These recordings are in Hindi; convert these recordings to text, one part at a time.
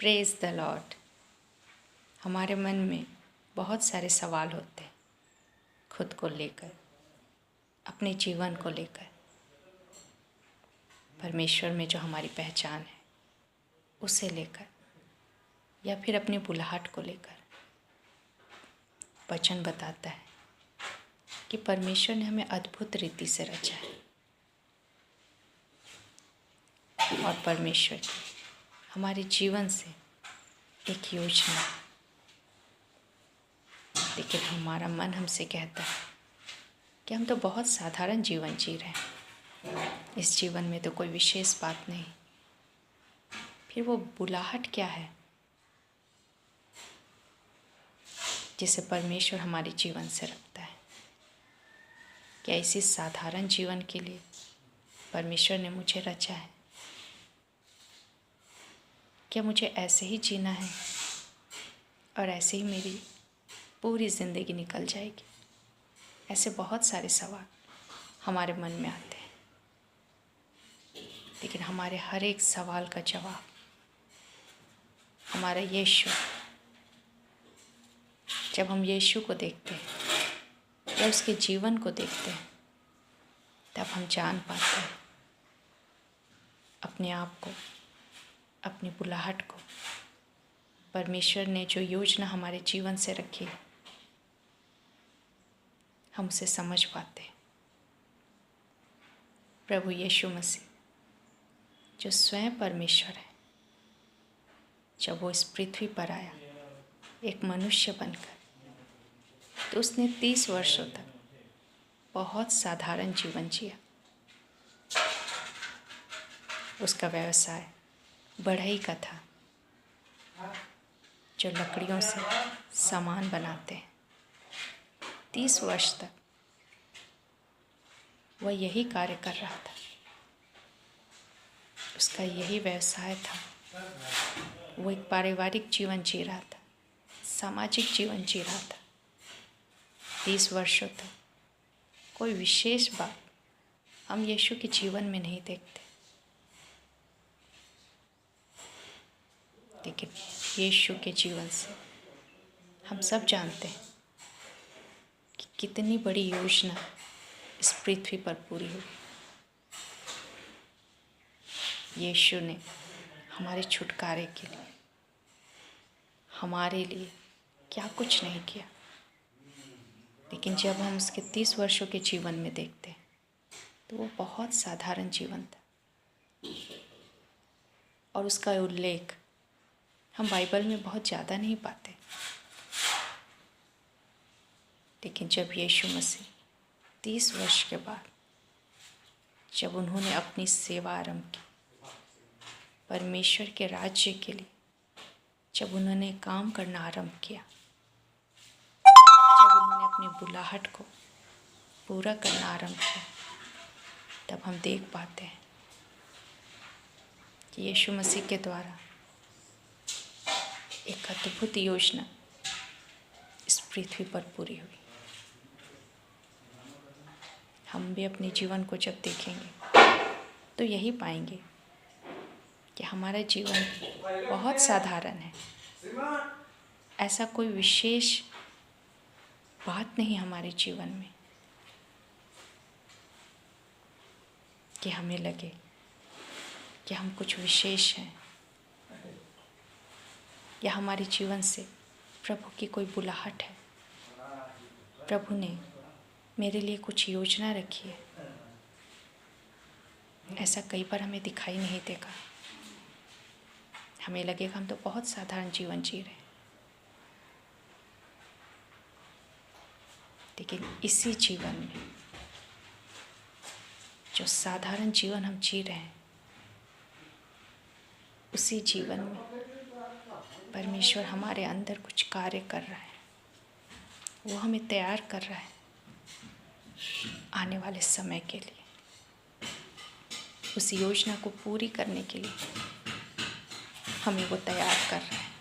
Praise the Lord. हमारे मन में बहुत सारे सवाल होते हैं, खुद को लेकर, अपने जीवन को लेकर, परमेश्वर में जो हमारी पहचान है उसे लेकर, या फिर अपनी बुलाहट को लेकर। वचन बताता है कि परमेश्वर ने हमें अद्भुत रीति से रचा है और परमेश्वर की हमारे जीवन से एक योजना है। लेकिन हमारा मन हमसे कहता है कि हम तो बहुत साधारण जीवन जी रहे हैं, इस जीवन में तो कोई विशेष बात नहीं। फिर वो बुलाहट क्या है जिसे परमेश्वर हमारे जीवन से रखता है? क्या इसी साधारण जीवन के लिए परमेश्वर ने मुझे रचा है? क्या मुझे ऐसे ही जीना है और ऐसे ही मेरी पूरी ज़िंदगी निकल जाएगी? ऐसे बहुत सारे सवाल हमारे मन में आते हैं, लेकिन हमारे हर एक सवाल का जवाब हमारा यीशु। जब हम यीशु को देखते हैं या उसके जीवन को देखते हैं, तब हम जान पाते हैं अपने आप को, अपनी बुलाहट को। परमेश्वर ने जो योजना हमारे जीवन से रखी है, हम उसे समझ पाते हैं। प्रभु यीशु मसीह जो स्वयं परमेश्वर है, जब वो इस पृथ्वी पर आया एक मनुष्य बनकर, तो उसने 30 वर्षों तक बहुत साधारण जीवन जिया। उसका व्यवसाय बढ़ई का था, जो लकड़ियों से सामान बनाते हैं। 30 वर्ष तक वह यही कार्य कर रहा था, उसका यही व्यवसाय था। वो एक पारिवारिक जीवन जी रहा था, सामाजिक जीवन जी रहा था। 30 वर्षों तक कोई विशेष बात हम यीशु के जीवन में नहीं देखते, लेकिन यीशु के जीवन से हम सब जानते हैं कि कितनी बड़ी योजना इस पृथ्वी पर पूरी हुई। यीशु ने हमारे छुटकारे के लिए, हमारे लिए क्या कुछ नहीं किया। लेकिन जब हम उसके 30 वर्षों के जीवन में देखते हैं, तो वो बहुत साधारण जीवन था। और उसका उल्लेख हम बाइबल में बहुत ज़्यादा नहीं पाते। लेकिन जब यीशु मसीह 30 वर्ष के बाद, जब उन्होंने अपनी सेवा आरंभ की परमेश्वर के राज्य के लिए, जब उन्होंने काम करना आरंभ किया, जब उन्होंने अपनी बुलाहट को पूरा करना आरंभ किया, तब हम देख पाते हैं कि यीशु मसीह के द्वारा एक अद्भुत योजना इस पृथ्वी पर पूरी हुई। हम भी अपने जीवन को जब देखेंगे तो यही पाएंगे कि हमारा जीवन बहुत साधारण है। ऐसा कोई विशेष बात नहीं हमारे जीवन में कि हमें लगे कि हम कुछ विशेष हैं, या हमारे जीवन से प्रभु की कोई बुलाहट है। प्रभु ने मेरे लिए कुछ योजना रखी है, ऐसा कई बार हमें दिखाई नहीं देगा। हमें लगेगा हम तो बहुत साधारण जीवन जी रहे हैं। लेकिन इसी जीवन में, जो साधारण जीवन हम जी रहे हैं, उसी जीवन में परमेश्वर हमारे अंदर कुछ कार्य कर रहा है। वो हमें तैयार कर रहा है आने वाले समय के लिए। उस योजना को पूरी करने के लिए हमें वो तैयार कर रहा है।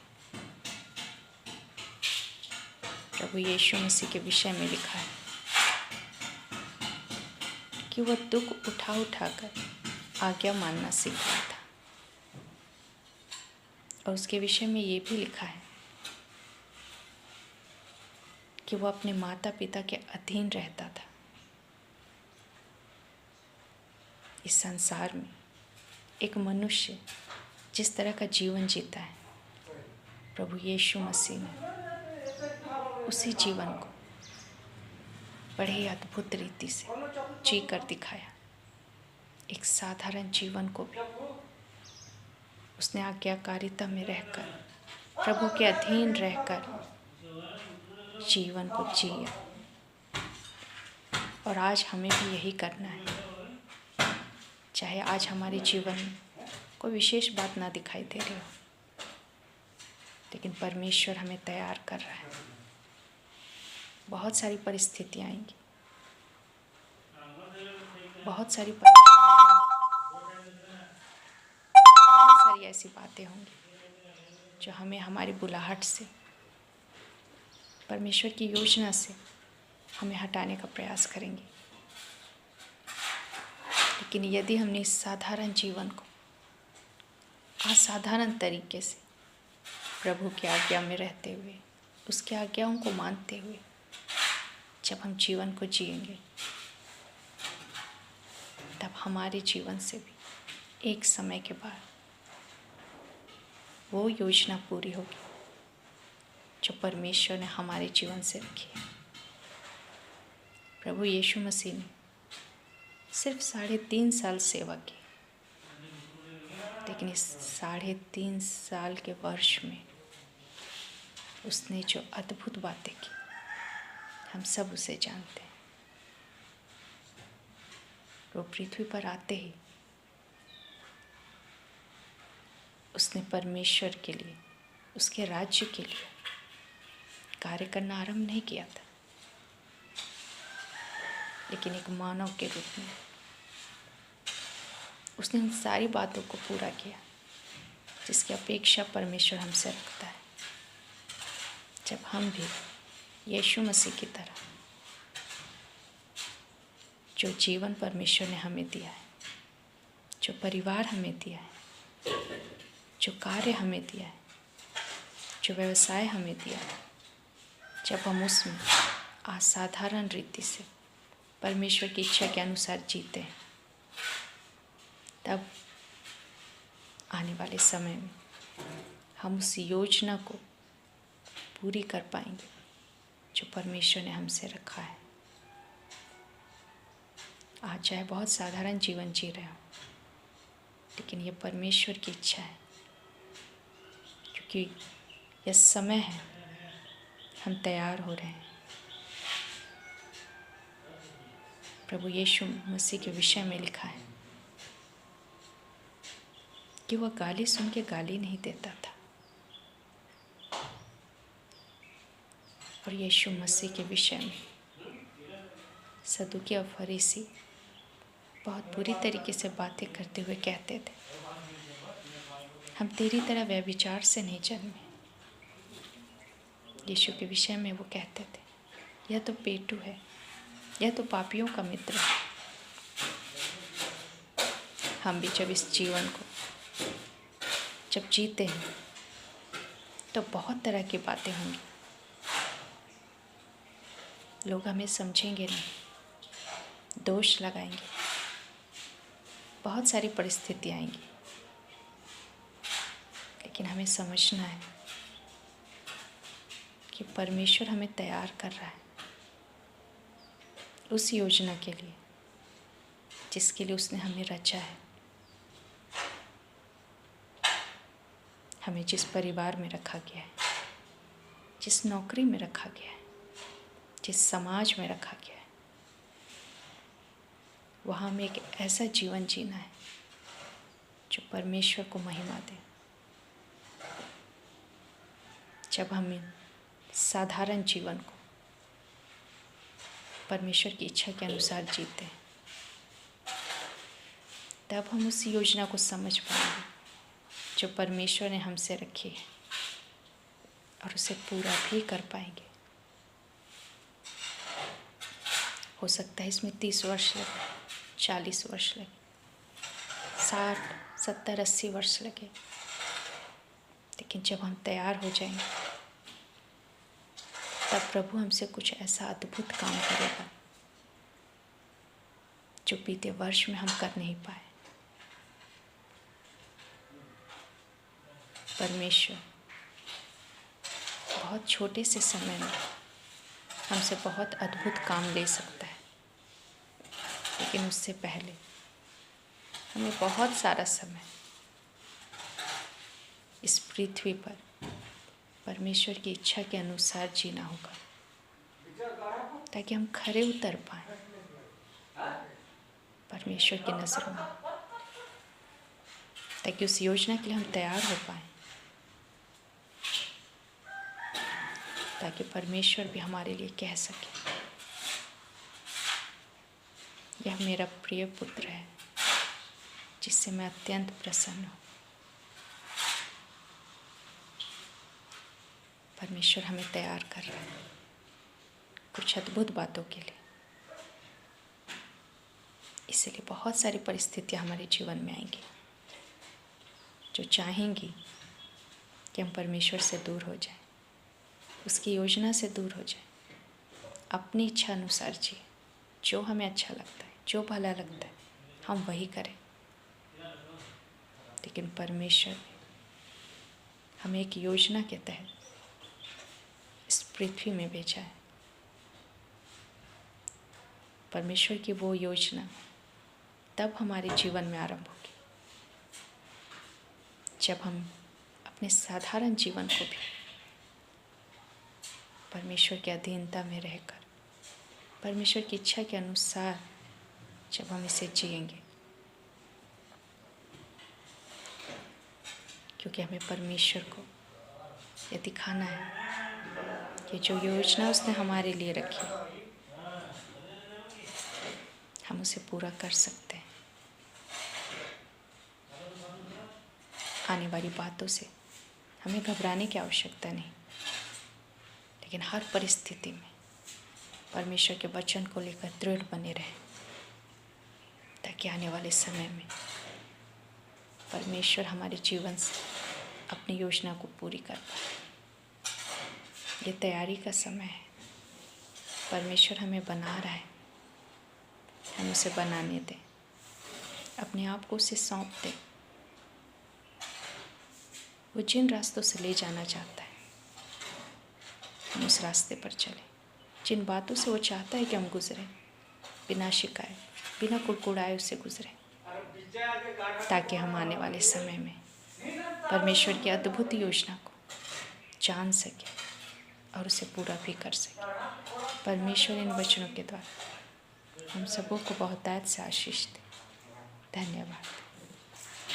प्रभु यीशु मसीह के विषय में लिखा है कि वह दुख उठा कर आज्ञा मानना सीख रहा था। और उसके विषय में ये भी लिखा है कि वो अपने माता पिता के अधीन रहता था। इस संसार में एक मनुष्य जिस तरह का जीवन जीता है, प्रभु यीशु मसीह ने उसी जीवन को बड़े ही अद्भुत रीति से जी कर दिखाया। एक साधारण जीवन को भी उसने आज्ञाकारिता में रहकर, प्रभु के अधीन रहकर जीवन को जिया। और आज हमें भी यही करना है। चाहे आज हमारे जीवन में कोई विशेष बात ना दिखाई दे रही हो, लेकिन परमेश्वर हमें तैयार कर रहा है। बहुत सारी परिस्थितियाँ आएंगी, बहुत सारी परेशानियाँ आएंगी, बहुत सारी ऐसी बातें होंगी जो हमें हमारी बुलाहट से, परमेश्वर की योजना से हमें हटाने का प्रयास करेंगे। लेकिन यदि हमने इस साधारण जीवन को असाधारण तरीके से प्रभु की आज्ञा में रहते हुए, उसकी आज्ञाओं को मानते हुए जब हम जीवन को जिएंगे, तब हमारे जीवन से भी एक समय के बाद वो योजना पूरी होगी जो परमेश्वर ने हमारे जीवन से रखी है। प्रभु यीशु मसीह ने सिर्फ 3.5 साल सेवा की, लेकिन इस 3.5 साल के वर्ष में उसने जो अद्भुत बातें की, हम सब उसे जानते हैं। वो पृथ्वी पर आते ही उसने परमेश्वर के लिए, उसके राज्य के लिए कार्य करना आरंभ नहीं किया था, लेकिन एक मानव के रूप में उसने उन सारी बातों को पूरा किया जिसकी अपेक्षा परमेश्वर हमसे रखता है। जब हम भी यीशु मसीह की तरह जो जीवन परमेश्वर ने हमें दिया है, जो परिवार हमें दिया है, जो कार्य हमें दिया है, जो व्यवसाय हमें दिया है, जब हम उसमें असाधारण रीति से परमेश्वर की इच्छा के अनुसार जीते हैं, तब आने वाले समय में हम उस योजना को पूरी कर पाएंगे जो परमेश्वर ने हमसे रखा है। आज चाहे बहुत साधारण जीवन जी रहे हो, लेकिन ये परमेश्वर की इच्छा है, क्योंकि यह समय है, हम तैयार हो रहे हैं। प्रभु यीशु मसीह के विषय में लिखा है कि वह गाली सुन के गाली नहीं देता था, और यीशु मसीह के विषय में सदूकी और फरीसी बहुत बुरी तरीके से बातें करते हुए कहते थे, हम तेरी तरह व्यभिचार से नहीं जन्मे। यीशु के विषय में वो कहते थे, यह तो पेटू है, यह तो पापियों का मित्र है। हम भी जब इस जीवन को जब जीते हैं तो बहुत तरह की बातें होंगी। लोग हमें समझेंगे नहीं, दोष लगाएंगे, बहुत सारी परिस्थितियाँ आएंगी, लेकिन हमें समझना है कि परमेश्वर हमें तैयार कर रहा है उस योजना के लिए जिसके लिए उसने हमें रचा है। हमें जिस परिवार में रखा गया है, जिस नौकरी में रखा गया है, जिस समाज में रखा गया है, वहाँ हमें एक ऐसा जीवन जीना है जो परमेश्वर को महिमा दे। जब हम इन साधारण जीवन को परमेश्वर की इच्छा के अनुसार जीते हैं, तब हम उस योजना को समझ पाएंगे जो परमेश्वर ने हमसे रखी है, और उसे पूरा भी कर पाएंगे। हो सकता है इसमें 30 वर्ष लगे, 40 वर्ष लगे, 60, 70, 80 वर्ष लगे, लेकिन जब हम तैयार हो जाएंगे तब प्रभु हमसे कुछ ऐसा अद्भुत काम करेगा जो बीते वर्ष में हम कर नहीं पाए। परमेश्वर बहुत छोटे से समय में हमसे बहुत अद्भुत काम ले सकता है, लेकिन उससे पहले हमें बहुत सारा समय इस पृथ्वी पर परमेश्वर की इच्छा के अनुसार जीना होगा, ताकि हम खरे उतर पाएं परमेश्वर की नज़रों में, ताकि उस योजना के लिए हम तैयार हो पाएं, ताकि परमेश्वर भी हमारे लिए कह सके, यह मेरा प्रिय पुत्र है जिससे मैं अत्यंत प्रसन्न हूँ। परमेश्वर हमें तैयार कर रहा है कुछ अद्भुत बातों के लिए। इसलिए बहुत सारी परिस्थितियाँ हमारे जीवन में आएंगी जो चाहेंगी कि हम परमेश्वर से दूर हो जाएं, उसकी योजना से दूर हो जाएं, अपनी इच्छा अनुसार जिए, जो हमें अच्छा लगता है, जो भला लगता है हम वही करें। लेकिन परमेश्वर ने हमें एक योजना के तहत इस पृथ्वी में भेजा है। परमेश्वर की वो योजना तब हमारे जीवन में आरंभ होगी जब हम अपने साधारण जीवन को भी परमेश्वर की अधीनता में रहकर परमेश्वर की इच्छा के अनुसार जब हम इसे जिएंगे, क्योंकि हमें परमेश्वर को ये दिखाना है कि जो योजना उसने हमारे लिए रखी हम उसे पूरा कर सकते हैं। आने वाली बातों से हमें घबराने की आवश्यकता नहीं, लेकिन हर परिस्थिति में परमेश्वर के वचन को लेकर दृढ़ बने रहें, ताकि आने वाले समय में परमेश्वर हमारे जीवन से अपनी योजना को पूरी कर पाए। ये तैयारी का समय है। परमेश्वर हमें बना रहा है, हम उसे बनाने दें, अपने आप को उसे सौंप दें। वो जिन रास्तों से ले जाना चाहता है हम उस रास्ते पर चलें। जिन बातों से वो चाहता है कि हम गुजरें, बिना शिकायत, बिना कुड़कुड़ाए उससे गुजरें, ताकि हम आने वाले समय में परमेश्वर की अद्भुत योजना को जान सकें और उसे पूरा भी कर सकें। परमेश्वर इन वचनों के द्वारा हम सबों को बहुतायत से आशीष दे। धन्यवाद।